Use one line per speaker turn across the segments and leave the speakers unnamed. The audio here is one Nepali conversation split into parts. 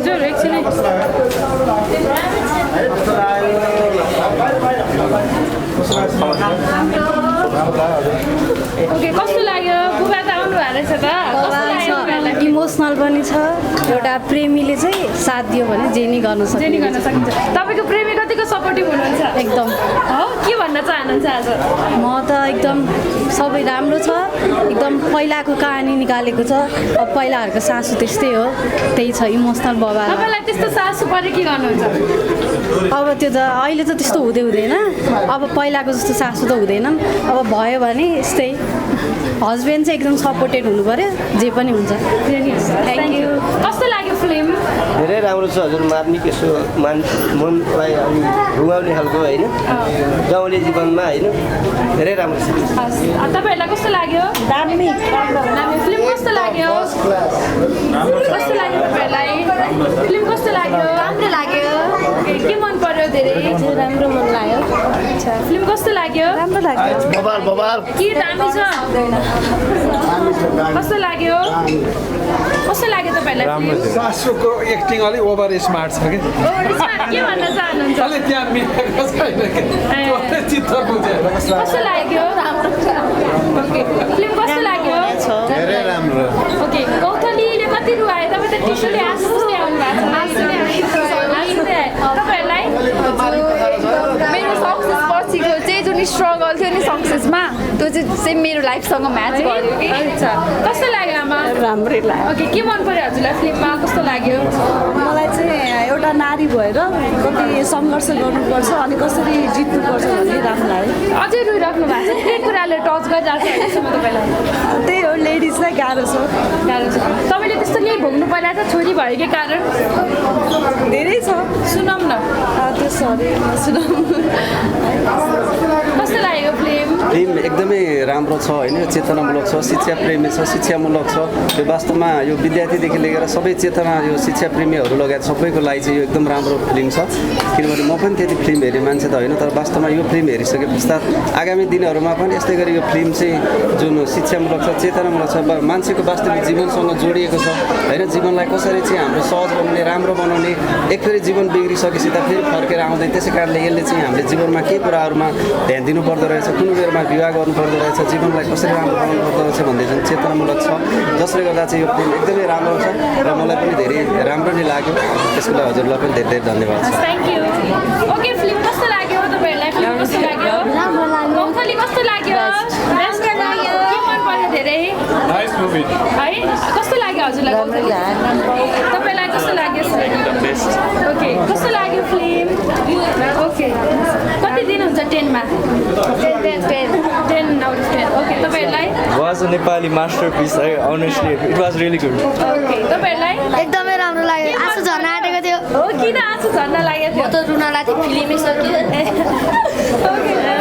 हजुर एकछिन ओके कस्तो लाग्यो बुबा त आउनु भएको रहेछ त
इमोसनल पनि छ एउटा प्रेमीले चाहिँ साथ दियो भने जे नि गर्न
सकिन्छ तपाईँको प्रेमी कतिको सपोर्टिभ हुनुहुन्छ
एकदम
हो के भन्न चाहनुहुन्छ आज
म त एकदम सबै राम्रो छ एकदम पहिलाको कहानी निकालेको छ अब पहिलाहरूको सासु त्यस्तै हो त्यही छ इमोसनल बबा
तपाईँलाई त्यस्तो सासु परे के गर्नुहुन्छ
अब त्यो त अहिले त त्यस्तो हुँदैन अब पहिलाको जस्तो सासु त हुँदैन अब भयो भने यस्तै हस्बेन्ड चाहिँ एकदम सपोर्टेड हुनु पर्यो जे पनि हुन्छ
थ्याङ्क यू कस्तो लाग्यो फिल्म
धेरै राम्रो छ हजुर मार्मिक यसो मनलाई घुमाउने खालको होइन गाउँले जीवनमा होइन धेरै राम्रो छ
तपाईँहरूलाई कस्तो लाग्यो
दामी
फिल्म कस्तो लाग्यो कस्तो लाग्यो तपाईँहरूलाई फिल्म कस्तो लाग्यो राम्रो लाग्यो के मन पर्यो धेरै
राम्रो मन लाग्यो
अच्छा फिल्म कस्तो लाग्यो
राम्रो लाग्यो
के दामी छ कस्तो लाग्यो तपाईँहरूलाई
सासुको एक्टिङ अलिक ओभर स्मार्ट छ कि
के भन्न चाहनुहुन्छ
अलिक त्यहाँ मिलेको छैन चित्त बुझेर
कस्तो लाग्यो ओके फिल्म कस्तो लाग्यो
धेरै राम्रो
ओके गौथलीले कति रुवायो तपाईँ त टिसुले आँसुले आउनु भएको छ तपाईँहरूलाई
मेरो सक्सेस पछिको चाहिँ जुन स्ट्रगल थियो नि सक्सेसमा त्यो चाहिँ मेरो लाइफसँग म्याच गर्यो कि
अच्छा कस्तो लाग्यो आमा
राम्रै लाग्यो
ओके के मन पर्यो हजुरलाई फिल्ममा कस्तो लाग्यो
मलाई चाहिँ एउटा नारी भएर कति सङ्घर्ष गर्नुपर्छ अनि कसरी जित्नुपर्छ भन्ने राम्रो लाग्यो
अझै रुइराख्नु भएको छ के कुराले टच गरिरहेको छ अहिलेसम्म तपाईँलाई
त्यही हो लेडिजलाई गाह्रो छ
तपाईँले त्यस्तो केही भोग्नु परिरहेको छ छोरी भएकै कारण
धेरै छ
सुनौँ न
त्यो सरी सुनौँ
कस्तो लागेको
फिल्म एकदमै राम्रो छ होइन चेतनामूलक छ शिक्षा प्रेमी छ शिक्षामूलक छ यो वास्तवमा यो विद्यार्थीदेखि लिएर सबै चेतना यो शिक्षा प्रेमीहरू लगायत सबैको लागि चाहिँ यो एकदम राम्रो फिल्म छ किनभने म पनि त्यति फिल्म हेर्ने मान्छे त होइन तर वास्तवमा यो फिल्म हेरिसके पश्चात आगामी दिनहरूमा पनि यस्तै गरी यो फिल्म चाहिँ जुन शिक्षामूलक छ चेतनामूलक छ मान्छेको वास्तविक जीवनसँग जोडिएको छ होइन जीवनलाई कसरी चाहिँ हाम्रो सहज बनाउने राम्रो बनाउने एकफेरि जीवन बिग्रिसकेपछि त फेरि फर्केर आउँदैन त्यसै कारणले यसले चाहिँ हामीले जीवनमा केही कुराहरूमा ध्यान दिनु पर्दो रहेछ कुन बेरमा विवाह गर्नुपर्दो रहेछ जीवनलाई कसरी राम्रो बनाउनु पर्दो रहेछ भन्ने जुन चेतनामूलक छ जसले गर्दा चाहिँ यो फिल्म एकदमै राम्रो छ र मलाई पनि धेरै राम्रो नै लाग्यो त्यसको लागि हजुरलाई पनि धेरै धेरै धन्यवाद छ
थ्याङ्क यू ओके फिल्म कस्तो लाग्यो तपाईँहरूलाई फिल्म कस्तो लाग्यो
राम्रो लाग्यो
गौथली कस्तो लाग्यो राम्रो लाग्यो के मन पर्यो धेरै
नाइस मुभी
है कस्तो लाग्यो हजुरलाई तपाईँलाई कस्तो लाग्यो ओके कस्तो लाग्यो फिल्म ओके कति दिनुहुन्छ 10मा 10 आउट अफ 10 ओके तपाईँहरूलाई
was a Nepali masterpiece. Honestly, it was really good.
Okay तपाईँहरूलाई
एकदमै राम्रो लाग्यो आँसु झर्न आँटेको थियो
हो किन आँसु झर्न लागेको थियो
त रुन लाग्थ्यो फिल्मै सक्यो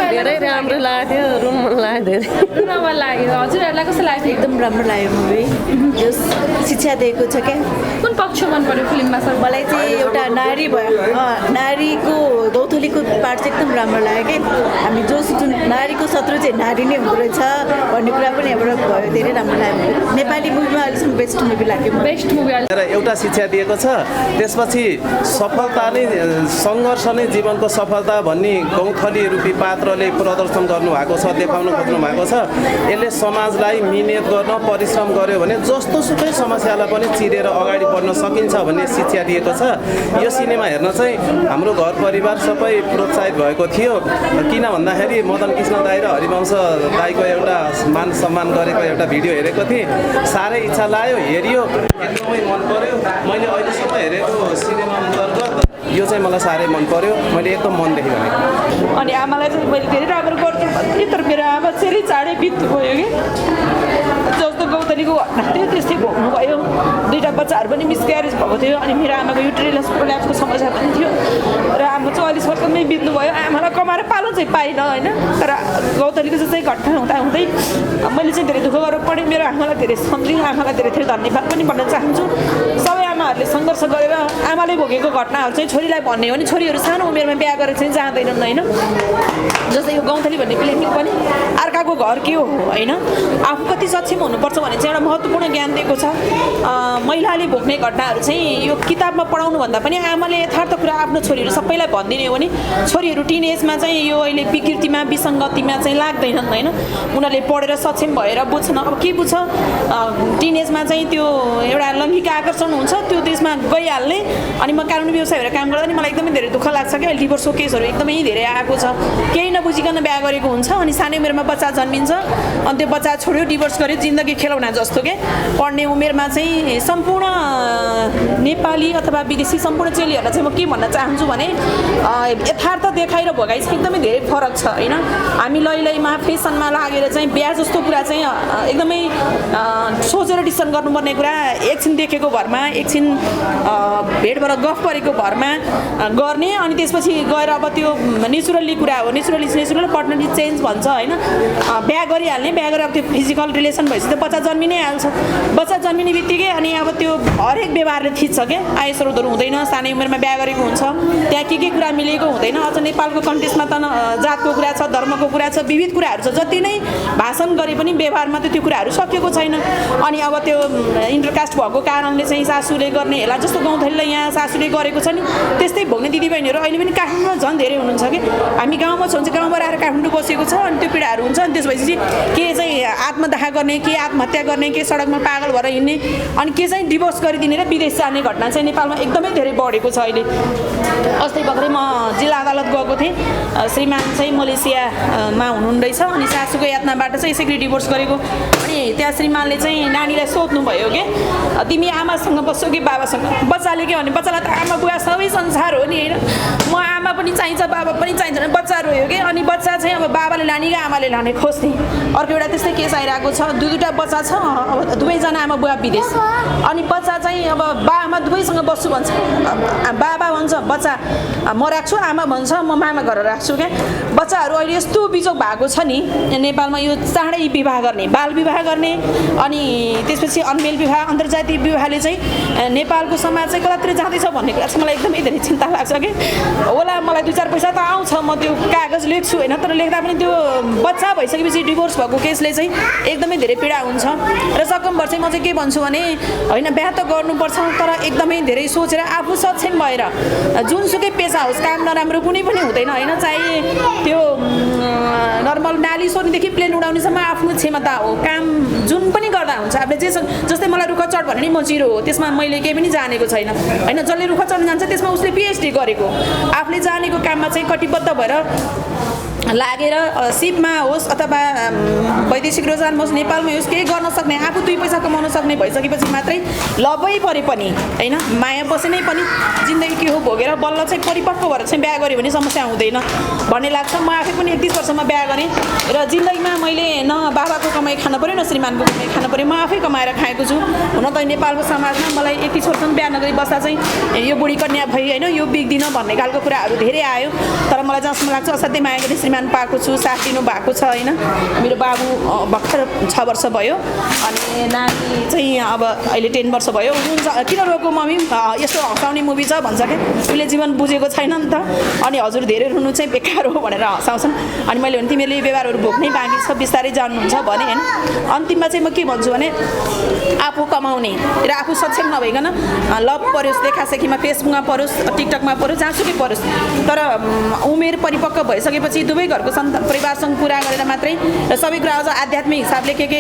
धेरै राम्रो लाग्यो रुम मन लाग्यो धेरै
मन लाग्यो हजुरहरूलाई कस्तो लाग्यो
एकदम राम्रो लाग्यो मुभी जो शिक्षा दिएको छ क्या
कुन पक्ष मन पर्यो फिल्ममा सर
मलाई चाहिँ एउटा नारी भयो नारीको गौथलीको पार्ट चाहिँ एकदम राम्रो लाग्यो कि हामी जो जुन नारीको शत्रु चाहिँ नारी नै हुँदो रहेछ भन्ने कुरा पनि यहाँबाट भयो धेरै राम्रो लाग्यो नेपाली मुभीमा अहिलेसम्म बेस्ट मुभी लाग्यो
बेस्ट मुभी
र एउटा शिक्षा दिएको छ त्यसपछि सफलता नै सङ्घर्ष नै जीवनको सफलता भन्ने गौथली रूपी पात्रले प्रदर्शन गर्नुभएको छ देखाउनु खोज्नु भएको छ यसले समाजलाई मिहिनेत गर्न परिश्रम गर्यो भने जस्तो सुकै समस्यालाई पनि चिरेर अगाडि बढ्न सकिन्छ भन्ने शिक्षा दिएको छ यो सिनेमा हेर्न चाहिँ हाम्रो घर परिवार सबै प्रोत्साहित भएको थियो किन भन्दाखेरि मदन कृष्ण दाई र हरिवंश दाईको एउटा मान सम्मान गरेको एउटा भिडियो हेरेको थिएँ साह्रै इच्छा लाग्यो हेरियो एकदमै मन पर्यो मैले अहिलेसम्म हेरेको सिनेमा अन्तर्गत यो चाहिँ मलाई साह्रै मन पर्यो मैले एकदम मनदेखि भनेको
अनि आमालाई चाहिँ मैले धेरै राम्रो गर्थेँ भन्थेँ तर मेरो आमा चाहिँ चाँडै बित्नु गयो कि जस्तो गौतलीको घटना थियो त्यस्तै भोग्नुभयो दुईवटा बच्चाहरू पनि मिसक्यारेज भएको थियो अनि मेरो आमाको युटेरियस प्रोल्याप्सको समस्या पनि थियो र आमा चाहिँ अलिक सर्कलमै बित्नु भयो आमालाई कमाएर पालो चाहिँ पाइनँ होइन तर गौतलीको जस्तै घटना हुँदै मैले चाहिँ धेरै दुःख गरेर पढेँ मेरो आमालाई धेरै सम्झेँ आमालाई धेरै धेरै धन्यवाद पनि भन्न चाहन्छु सबै आमा आमाहरूले सङ्घर्ष गरेर आमाले भोगेको घटनाहरू चाहिँ छोरीलाई भन्ने हो भने छोरीहरू सानो उमेरमा बिहा गरेर चाहिँ जाँदैनन् होइन जस्तै यो गौँथली भन्ने फिल्ममा पनि अर्काको घर के हो होइन आफू कति सक्षम हुनुपर्छ भने चाहिँ एउटा महत्त्वपूर्ण ज्ञान दिएको छ महिलाले भोग्ने घटनाहरू चाहिँ यो किताबमा पढाउनुभन्दा पनि आमाले यथार्थ कुरा आफ्नो छोरीहरू सबैलाई भनिदिने हो भने छोरीहरू टिन एजमा चाहिँ यो अहिले विकृतिमा विसङ्गतिमा चाहिँ लाग्दैनन् होइन उनीहरूले पढेर सक्षम भएर बुझ्छन् अब के बुझ्छ टिन एजमा चाहिँ त्यो एउटा लैङ्गिक आकर्षण हुन्छ त्यो त्यसमा गइहाल्ने अनि म कानुनी व्यवसाय भएर काम गर्दा नि मलाई एकदमै धेरै दुःख लाग्छ कि अहिले डिभोर्सको केसहरू एकदमै धेरै आएको छ केही नबुझिकन बिहा गरेको हुन्छ अनि सानै उमेरमा बच्चा जन्मिन्छ अनि त्यो बच्चा छोड्यो डिभोर्स गर्यो जिन्दगी खेलौना जस्तो के पढ्ने उमेरमा चाहिँ सम्पूर्ण नेपाली अथवा विदेशी सम्पूर्ण चेलीहरूलाई चाहिँ म के भन्न चाहन्छु भने यथार्थ देखाइ र भोगाइ चाहिँ एकदमै धेरै फरक छ होइन हामी लैलैमा फेसनमा लागेर चाहिँ बिहा जस्तो कुरा चाहिँ एकदमै सोचेर डिसिसन गर्नुपर्ने कुरा एकछिन देखेको भरमा एकछिन भेटबाट गफ गरेको भरमा गर्ने अनि त्यसपछि गएर अब त्यो नेचुरली कुरा हो नेचुरल पार्टनरली चेन्ज भन्छ होइन बिहा गरिहाल्ने बिहा गरेर अब त्यो फिजिकल रिलेसन भएपछि त बच्चा जन्मि नै हाल्छ बच्चा जन्मिने बित्तिकै अनि अब त्यो हरेक व्यवहारले थिच्छ क्या आय स्रोतहरू हुँदैन सानै उमेरमा बिहा गरेको हुन्छ त्यहाँ के कुरा मिलेको हुँदैन अझ नेपालको कन्टेक्समा त जातको कुरा छ धर्मको कुरा छ विविध कुराहरू छ जति नै भाषण गरे पनि व्यवहारमा त त्यो कुराहरू सकिएको छैन अनि अब त्यो इन्टरकास्ट भएको कारणले चाहिँ सासूले गर्ने होला जस्तो गौँथलीलाई यहाँ सासूले गरेको छ नि त्यस्तै भोग्ने दिदीबहिनीहरू अहिले पनि काठमाडौँमा झन् धेरै हुनुहुन्छ कि हामी गाउँमा छौँ चाहिँ गाउँबाट आएर काठमाडौँ बसेको छ अनि त्यो पीडाहरू हुन्छ अनि त्यसपछि के चाहिँ आत्मदाह गर्ने के आत्महत्या गर्ने के सडकमा पागल भएर हिँड्ने अनि के चाहिँ डिभोर्स गरिदिने र विदेश जाने घटना चाहिँ नेपालमा एकदमै धेरै बढेको छ अहिले अस्ति भर्खरै म जिल्ला अदालत गएको थिएँ श्रीमान चाहिँ मलेसियामा हुनुहुँदैछ अनि सासूको यातनाबाट चाहिँ यसै गरी डिभोर्स गरेको अनि त्यहाँ श्रीमानले चाहिँ नानीलाई सोध्नुभयो कि तिमी आमासँग बस्छौ कि बाबासँग बच्चाले के भने बच्चालाई त आमा बुवा सबै संसार हो नि होइन म आमा पनि चाहिन्छ बाबा पनि चाहिन्छ भने बच्चा रोयो कि अनि बच्चा चाहिँ अब बाबाले लाने कि आमाले लाने खोज्ने अर्को एउटा त्यस्तै केस आइरहेको छ दुईवटा बच्चा छ अब दुवैजना आमा बुवा विदेश अनि बच्चा चाहिँ अब बा आमा दुवैसँग बस्छु भन्छ बाबा भन्छ बच्चा म राख्छु आमा भन्छ म मामा घर राख्छु क्या बच्चाहरू अहिले यस्तो बिजोग भएको छ नि नेपालमा यो चाँडै विवाह गर्ने बाल विवाह गर्ने अनि त्यसपछि अनमेल विवाह अन्तर्जातीय विवाहले चाहिँ नेपालको समाज चाहिँ कतातिर जाँदैछ भन्ने कुरा चाहिँ मलाई एकदमै धेरै चिन्ता लाग्छ कि होला मलाई 2-4 पैसा त आउँछ म त्यो कागज लेख्छु होइन तर लेख्दा पनि त्यो बच्चा भइसकेपछि डिभोर्स भएको केसले चाहिँ एकदमै धेरै पीडा हुन्छ र सकम्बर चाहिँ म चाहिँ के भन्छु भने होइन बिहा त गर्नुपर्छ तर एकदमै धेरै सोचेर आफू सक्षम भएर जुनसुकै पेसा होस् काम नराम्रो कुनै पनि हुँदैन होइन चाहे त्यो नर्मल नाली सोर्नेदेखि प्लेन उडाउनेसम्म आफ्नो क्षमता हो काम जुन पनि गर्दा हुन्छ आफूले जे जस्तै मलाई रुख चढ भने नि म जिरो हो त्यसमा मैले केही पनि जानेको छैन होइन जसले रुख चढ्न जान्छ त्यसमा उसले पिएचडी गरेको आफूले जानेको काममा चाहिँ कटिबद्ध भएर लागेर सिपमा होस् अथवा वैदेशिक रोजगारमा होस् नेपालमै होस् केही गर्न सक्ने आफू 2 पैसा कमाउन सक्ने भइसकेपछि मात्रै लबै परे पनि होइन माया बसे नै पनि जिन्दगी के हो भोगेर बल्ल चाहिँ परिपक्व भएर चाहिँ बिहा गऱ्यो भने समस्या हुँदैन भन्ने लाग्छ म आफै पनि 31 वर्षमा बिहा गरेँ र जिन्दगीमा मैले न बाबाको कमाइ खानु पऱ्यो न श्रीमानको कमाइ खानु पऱ्यो म आफै कमाएर खाएको छु हुन त नेपालको समाजमा मलाई 31 वर्षमा बिहा नगरी बस्दा चाहिँ यो बुढी कन्या भई होइन यो बिग्दिन भन्ने खालको कुराहरू धेरै आयो तर मलाई जसमा लाग्छ असाध्यै माया गरी श्रीमान पाएको छु साथ दिनु भएको छ होइन मेरो बाबु भर्खर 6 वर्ष भयो अनि नानी चाहिँ अब अहिले 10 वर्ष भयो हुन्छ किन रोको मम्मी यस्तो हँसाउने मुभी छ भन्छ क्या उसले जीवन बुझेको छैन नि त अनि हजुर धेरै रुनु चाहिँ बेकार हो भनेर हँसाउँछन् अनि मैले भने तिमीले व्यवहारहरू भोग्नै बाँकी छ बिस्तारै जान्नुहुन्छ भने होइन अन्तिममा चाहिँ म के भन्छु भने आफू कमाउने र आफू सक्षम नभइकन लभ परोस् देखासेखीमा फेसबुकमा परोस् टिकटकमा परोस् जहाँसुकै परोस् तर उमेर परिपक्व भइसकेपछि दुवै घरको सन्तान परिवारसँग कुरा गरेर मात्रै र सबै कुरा अझ आध्यात्मिक हिसाबले के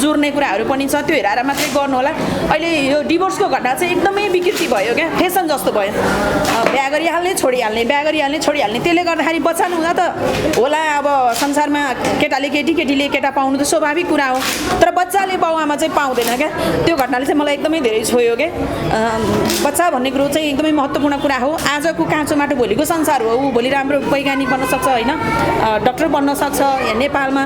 जोड्ने कुराहरू पनि छ त्यो हेरेर मात्रै गर्नु होला अहिले यो डिभोर्सको घटना चाहिँ एकदमै विकृति भयो क्या फेसन जस्तो भयो बिहा गरिहाल्ने छोडिहाल्ने बिहा गरिहाल्ने छोडिहाल्ने त्यसले गर्दाखेरि बच्चा नहुँदा त होला अब संसारमा केटाले केटी केटीले केटा पाउनु त स्वाभाविक कुरा हो तर बच्चाले बाउआमा चाहिँ पाउँदैन क्या त्यो घटनाले चाहिँ मलाई एकदमै धेरै छोयो क्या बच्चा भन्ने कुरो चाहिँ एकदमै महत्त्वपूर्ण कुरा हो आजको काँचो माटो भोलिको संसार हो ऊ भोलि राम्रो वैज्ञानिक बन्न सक्छ होइन डक्टर बन्न सक्छ नेपालमा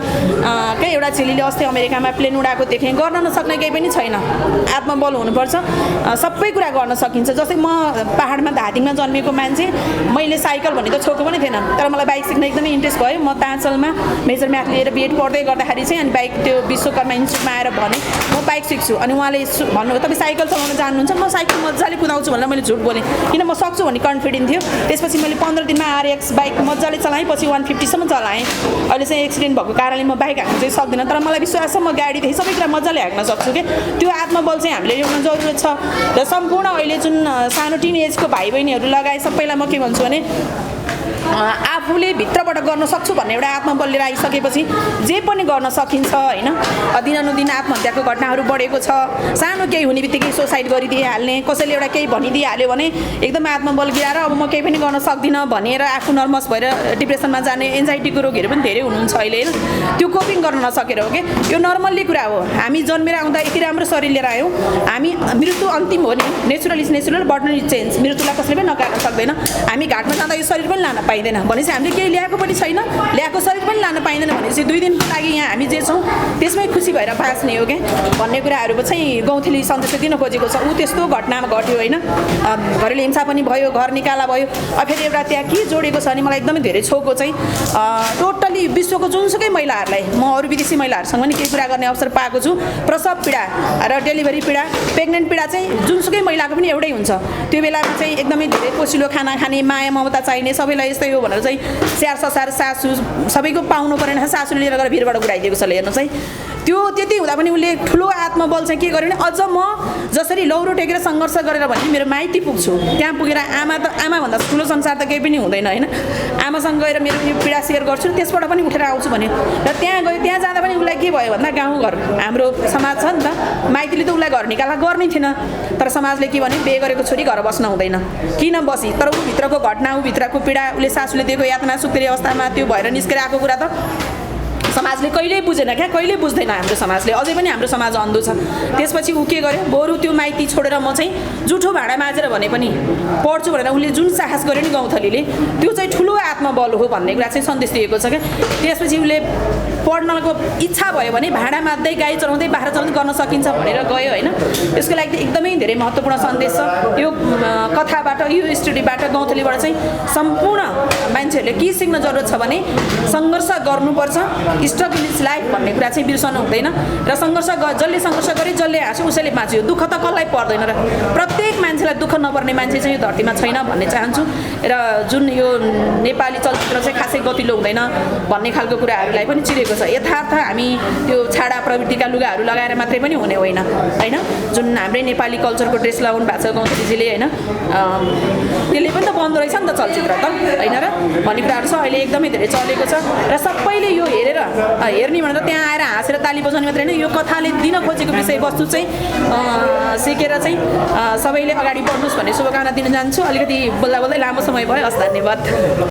के एउटा चेलीले अस्ति अमेरिकामा प्लेन उडाएको देखेँ गर्न नसक्ने केही पनि छैन आत्मबल हुनुपर्छ सबै कुरा गर्न सकिन्छ जस्तै म पहाडमा धादिङमा जन्मेको मान्छे मैले साइकल भन्ने त छोएको पनि थिएन तर मलाई बाइक सिक्न एकदमै इन्ट्रेस्ट भयो म ताँचलमा मेजर म्याथ लिएर बिएड पढ्दै गर्दाखेरि चाहिँ अनि बाइक त्यो विश्वकर्मा इन्स्टिट्युटमा आएर भने म बाइक सिक्छु अनि उहाँले भन्नुभयो तपाईँ साइकल चलाउन जान्नुहुन्छ म साइकल मजाले कुदाउँछु भनेर मैले झुट बोलेँ किन म सक्छु भन्ने कन्फिडेन्ट थियो त्यसपछि मैले 15 दिनमा RX बाइक मजाले चलाएँ पछि 150 सम्म चलाएँ अहिले चाहिँ एक्सिडेन्ट भएको कारणले म बाइक हाँक्न चाहिँ सक्दिनँ तर मलाई विश्वास छ म गाडीदेखि सबै कुरा मजाले हाँक्न सक्छु कि त्यो आत्मबल चाहिँ हामीले ल्याउन जरुरत छ र सम्पूर्ण अहिले जुन सानो टिन एजको भाइ बहिनीहरू लगाए सबैलाई म के भन्छु भने आफूले भित्रबाट गर्न सक्छु भन्ने एउटा आत्मबल लिएर आइसकेपछि जे पनि गर्न सकिन्छ होइन दिनानुदिन आत्महत्याको घटनाहरू बढेको छ सानो केही हुने बित्तिकै सुसाइड गरिदिइहाल्ने कसैले एउटा केही भनिदिइहाल्यो भने एकदम आत्मबल गिराएर अब म केही पनि गर्न सक्दिनँ भनेर आफू नर्भस भएर डिप्रेसनमा जाने एन्जाइटीको रोगीहरू पनि धेरै हुनुहुन्छ अहिले होइन त्यो कोपिङ गर्न नसकेर हो कि यो नर्मल्ली कुरा हो हामी जन्मेर आउँदा यति राम्रो शरीर लिएर आयौँ हामी मृत्यु अन्तिम हो नि natural is natural burden is change मृत्युलाई कसैले पनि नकार्न सक्दैन हामी घाटमा जाँदा यो शरीर पनि लान पाइँदैन भनेपछि हामीले केही ल्याएको पनि छैन ल्याएको शरीर पनि लान पाइँदैन भनेपछि 2 दिनको लागि यहाँ हामी जे छौँ त्यसमै खुसी भएर बाँच्ने हो क्या भन्ने कुराहरू चाहिँ गौँथली सन्देश दिन खोजेको छ ऊ त्यस्तो घटनामा घट्यो होइन घरेलु हिंसा पनि भयो घर निकाला भयो फेरि एउटा त्यहाँ के जोडेको छ भने मलाई एकदमै धेरै छोको चाहिँ टोटली विश्वको जुनसुकै महिलाहरूलाई म अरू विदेशी महिलाहरूसँग पनि केही कुरा गर्ने अवसर पाएको छु प्रसव पीडा र डेलिभरी पीडा प्रेग्नेन्ट पीडा चाहिँ जुनसुकै महिलाको पनि एउटै हुन्छ त्यो बेलामा चाहिँ एकदमै धेरै पोसिलो खाना खाने माया ममता चाहिने सबैलाई यस्तै हो भनेर चाहिँ स्याहार ससार सासु सबैको पाउनु परेन सासुले लिएर गएर भिरबाट उडाइदिएको छ हेर्नु चाहिँ त्यो त्यति हुँदा पनि उसले ठुलो आत्मबल चाहिँ के गर्यो भने अझ म जसरी लौरो टेकेर सङ्घर्ष गरेर भने मेरो माइती पुग्छु त्यहाँ पुगेर आमाभन्दा ठुलो संसार त केही पनि हुँदैन होइन आमासँग गएर मेरो यो पीडा सेयर गर्छु त्यसबाट पनि उठेर आउँछु भने र त्यहाँ गयो त्यहाँ जाँदा पनि उसलाई के भयो भन्दा गाउँघर हाम्रो समाज छ नि त माइतीले त उसलाई घर निकाला गर्ने थिएन तर समाजले के भने बिहे गरेको छोरी घर बस्न हुँदैन किन बसी तर ऊ भित्रको घटना ऊ भित्रको पीडा उसले सासूले दिएको यातना सुत्केरी अवस्थामा त्यो भएर निस्केर आएको कुरा त समाजले कहिल्यै बुझेन क्या कहिल्यै बुझ्दैन हाम्रो समाजले अझै पनि हाम्रो समाज अन्धो छ त्यसपछि ऊ के गर्यो बरु त्यो माइती छोडेर म चाहिँ जुठो भाँडा माझेर भने पनि पढ्छु भनेर उसले जुन साहस गर्यो नि गौँथलीले त्यो चाहिँ ठुलो आत्मबल हो भन्ने कुरा चाहिँ सन्देश दिएको छ क्या त्यसपछि उसले पढ्नको इच्छा भयो भने भाँडा माझ्दै गाई चलाउँदै बाख्रा चलाउँदै गर्न सकिन्छ भनेर गयो होइन त्यसको लागि एकदमै धेरै महत्त्वपूर्ण सन्देश छ यो कथाबाट यो स्टोरीबाट गौँथलीबाट चाहिँ सम्पूर्ण मान्छेहरूले के सिक्न जरुरत छ भने सङ्घर्ष गर्नुपर्छ स्ट्रगल इज लाइफ भन्ने कुरा चाहिँ बिर्सनु हुँदैन र सङ्घर्ष जसले सङ्घर्ष गरे जसले हाँस्यो उसैले बाँच्यो दुःख त कसलाई पर्दैन र प्रत्येक मान्छेलाई दुःख नपर्ने मान्छे चाहिँ यो धरतीमा छैन भन्ने चाहन्छु र जुन यो नेपाली चलचित्र चाहिँ खासै गतिलो हुँदैन भन्ने खालको कुराहरूलाई पनि चिरेको छ यथार्थ हामी त्यो छाडा प्रवृत्तिका लुगाहरू लगाएर मात्रै पनि हुने होइन होइन जुन हाम्रै नेपाली कल्चरको ड्रेस लगाउनु भएको छ गौँथलीजीले होइन त्यसले पनि त बन्दो रहेछ नि त चलचित्र त होइन र भन्ने कुराहरू छ अहिले एकदमै धेरै चलेको छ र सबैले यो हेरेर हेर्ने भनेर त्यहाँ आएर हाँसेर ताली बजाउने मात्रै होइन यो कथाले दिन खोजेको विषयवस्तु चाहिँ सिकेर चाहिँ सबैले अगाडि बढ्नुहोस् भन्ने शुभकामना दिन चाहन्छु अलिकति बोल्दा बोल्दै लामो समय भयो हस् धन्यवाद